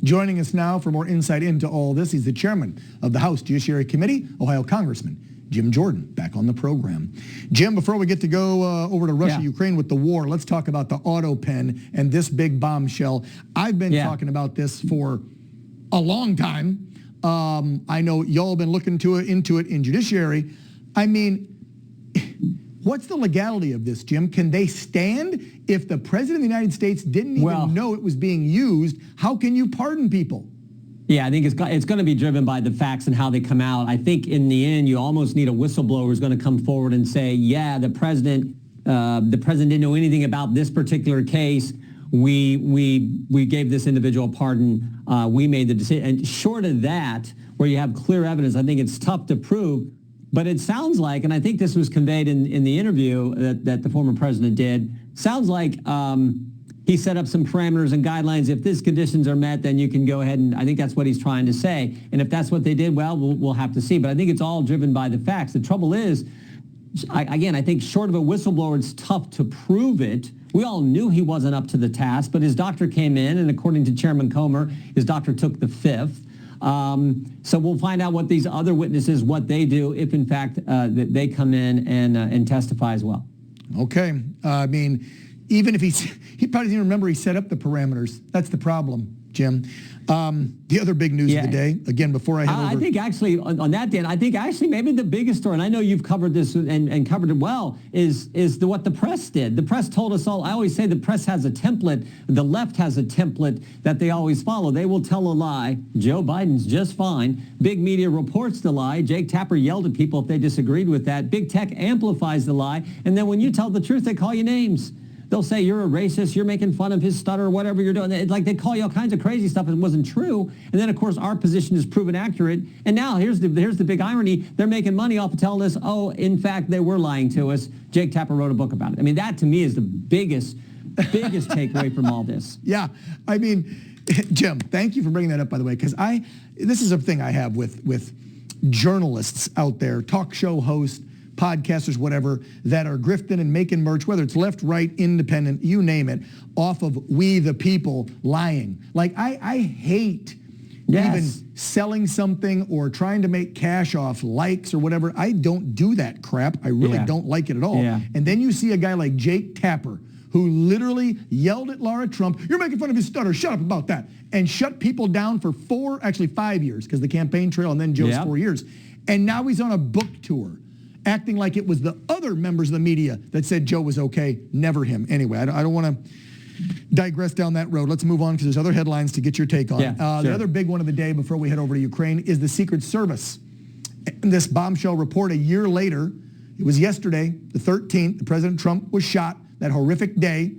Joining us now for more insight into all this, he's the chairman of the House Judiciary Committee, Ohio Congressman Jim Jordan, back on the program. Jim, before we get to go over to Russia, Ukraine with the war, let's talk about the Autopen and this big bombshell. I've been talking about this for a long time. I know y'all have been looking into it in judiciary. I mean, what's the legality of this, Jim? Can they stand if the president of the United States didn't even know it was being used? How can you pardon people? Yeah, I think it's going to be driven by the facts and how they come out. I think in the end, you almost need a whistleblower who's going to come forward and say, yeah, the president didn't know anything about this particular case. We gave this individual a pardon. We made the decision. And short of that, where you have clear evidence, I think it's tough to prove. But it sounds like, and I think this was conveyed in the interview that the former president did, sounds like he set up some parameters and guidelines. If these conditions are met, then you can go ahead, and I think that's what he's trying to say. And if that's what they did, well, we'll have to see. But I think it's all driven by the facts. The trouble is, I think short of a whistleblower, it's tough to prove it. We all knew he wasn't up to the task, but his doctor came in, and according to Chairman Comer, his doctor took the fifth. So we'll find out what these other witnesses, what they do, if in fact they come in and testify as well. Okay. I mean, even if he probably doesn't even remember he set up the parameters. That's the problem, Jim. The other big news of the day, again, before I head over. I think actually, on that, Dan, I think actually maybe the biggest story, and I know you've covered this and covered it well, is what the press did. The press told us all. I always say the press has a template. The left has a template that they always follow. They will tell a lie. Joe Biden's just fine. Big media reports the lie. Jake Tapper yelled at people if they disagreed with that. Big tech amplifies the lie. And then when you tell the truth, they call you names. They'll say you're a racist, you're making fun of his stutter, whatever you're doing. It's like they call you all kinds of crazy stuff and it wasn't true. And then, of course, our position is proven accurate. And now here's the big irony. They're making money off of telling us, oh, in fact, they were lying to us. Jake Tapper wrote a book about it. I mean, that to me is the biggest takeaway from all this. Yeah. I mean, Jim, thank you for bringing that up, by the way, because this is a thing I have with journalists out there, talk show hosts, podcasters, whatever, that are grifting and making merch, whether it's left, right, independent, you name it, off of we the people lying. Like, I hate even selling something or trying to make cash off likes or whatever. I don't do that crap. I really don't like it at all. Yeah. And then you see a guy like Jake Tapper, who literally yelled at Laura Trump, you're making fun of his stutter, shut up about that, and shut people down for 5 years, because the campaign trail, and then Joe's 4 years. And now he's on a book tour, acting like it was the other members of the media that said Joe was okay, never him. Anyway, I don't want to digress down that road. Let's move on, because there's other headlines to get your take on. The other big one of the day before we head over to Ukraine is the Secret Service. And this bombshell report a year later, it was yesterday, the 13th, President Trump was shot, that horrific day.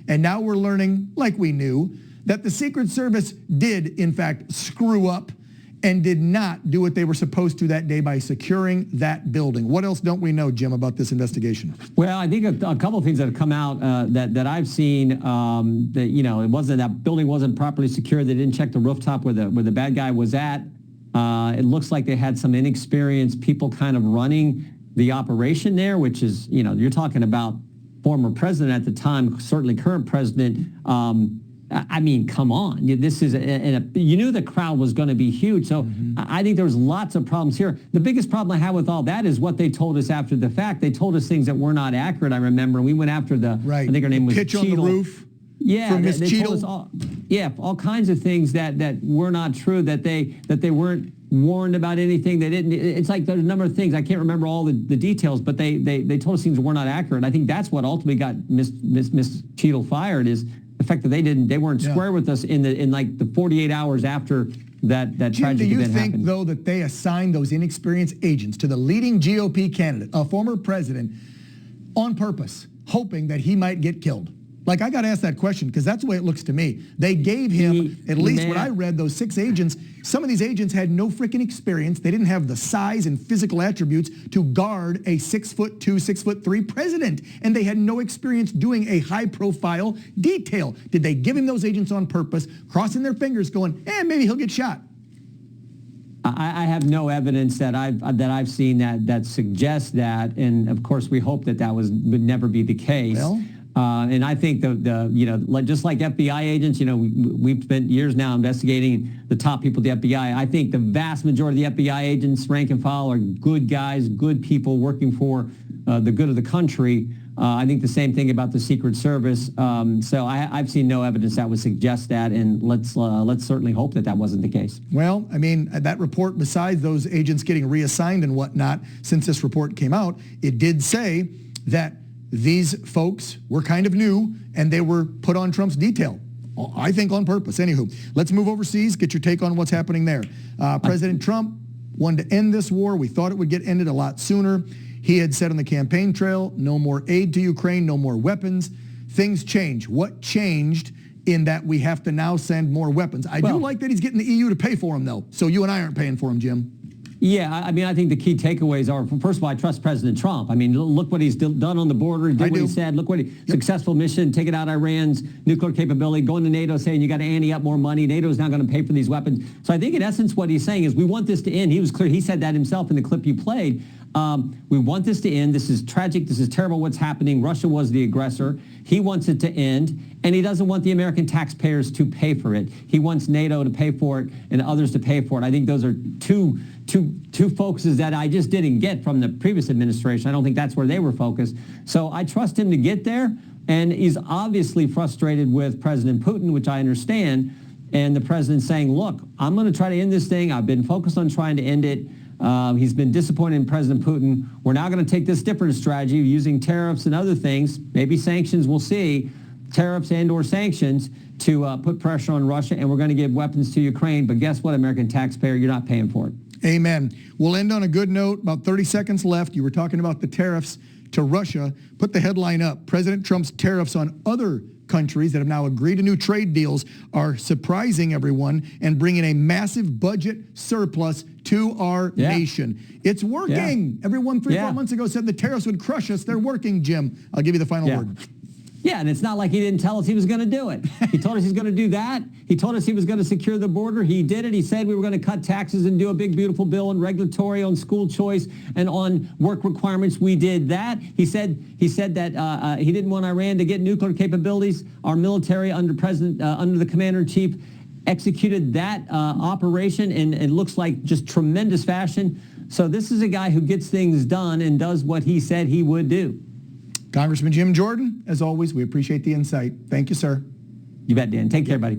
And now we're learning, like we knew, that the Secret Service did, in fact, screw up and did not do what they were supposed to that day by securing that building. What else don't we know, Jim, about this investigation? Well, I think a couple of things that have come out that I've seen, that that building wasn't properly secured. They didn't check the rooftop where the bad guy was at. It looks like they had some inexperienced people kind of running the operation there, which is, you're talking about former president at the time, certainly current president. I mean, come on. This is you knew the crowd was going to be huge. So I think there was lots of problems here. The biggest problem I have with all that is what they told us after the fact. They told us things that were not accurate. I remember we went after I think her name was pitch Cheadle. On the roof. Yeah, they told us all kinds of things that were not true, that they weren't warned about anything. They didn't. It's like there's a number of things. I can't remember all the details, but they told us things that were not accurate. I think that's what ultimately got Miss Cheadle fired, is the fact that they weren't square with us in like the 48 hours after that Jim, tragic event happened. Do you think, though, that they assigned those inexperienced agents to the leading GOP candidate, a former president, on purpose, hoping that he might get killed? Like, I got to ask that question, because that's the way it looks to me. They gave him, at least what I read, those 6 agents. Some of these agents had no freaking experience. They didn't have the size and physical attributes to guard a 6'2", 6'3" president. And they had no experience doing a high-profile detail. Did they give him those agents on purpose, crossing their fingers, going, maybe he'll get shot? I have no evidence that I've seen that suggests that, and of course we hope that would never be the case. Well, And I think just like FBI agents, we've spent years now investigating the top people at the FBI. I think the vast majority of the FBI agents, rank and file, are good guys, good people working for the good of the country. I think the same thing about the Secret Service. So I've seen no evidence that would suggest that, and let's certainly hope that wasn't the case. Well, I mean, that report, besides those agents getting reassigned and whatnot, since this report came out, it did say that these folks were kind of new and they were put on Trump's detail. I think on purpose. Anywho, let's move overseas, get your take on what's happening there. President Trump wanted to end this war. We thought it would get ended a lot sooner. He had said on the campaign trail, no more aid to Ukraine, no more weapons. Things change. What changed in that we have to now send more weapons? I do like that he's getting the EU to pay for them, though. So you and I aren't paying for them, Jim. Yeah, I mean, I think the key takeaways are, first of all, I trust President Trump. I mean, look what he's done on the border, did what he said, look what successful mission, taking out Iran's nuclear capability, going to NATO saying you got to ante up more money, NATO's not going to pay for these weapons. So I think in essence what he's saying is we want this to end. He was clear, he said that himself in the clip you played. We want this to end. This is tragic. This is terrible what's happening. Russia was the aggressor. He wants it to end, and he doesn't want the American taxpayers to pay for it. He wants NATO to pay for it and others to pay for it. I think those are two focuses that I just didn't get from the previous administration. I don't think that's where they were focused. So I trust him to get there, and he's obviously frustrated with President Putin, which I understand, and the president saying, look, I'm going to try to end this thing. I've been focused on trying to end it. He's been disappointed in President Putin. We're now going to take this different strategy using tariffs and other things, maybe sanctions, we'll see, tariffs and or sanctions to put pressure on Russia, and we're going to give weapons to Ukraine. But guess what, American taxpayer, you're not paying for it. Amen. We'll end on a good note. About 30 seconds left. You were talking about the tariffs to Russia. Put the headline up. President Trump's tariffs on other countries that have now agreed to new trade deals are surprising everyone and bringing a massive budget surplus to our nation. It's working. Everyone 3-4 months ago said the tariffs would crush us. They're working, Jim. I'll give you the final word. Yeah, and it's not like he didn't tell us he was going to do it. He told us he's going to do that. He told us he was going to secure the border. He did it. He said we were going to cut taxes and do a big, beautiful bill on regulatory, on school choice, and on work requirements. We did that. He said that he didn't want Iran to get nuclear capabilities. Our military under the commander-in-chief executed that operation, and it looks like just tremendous fashion. So this is a guy who gets things done and does what he said he would do. Congressman Jim Jordan, as always, we appreciate the insight. Thank you, sir. You bet, Dan. Take care, buddy.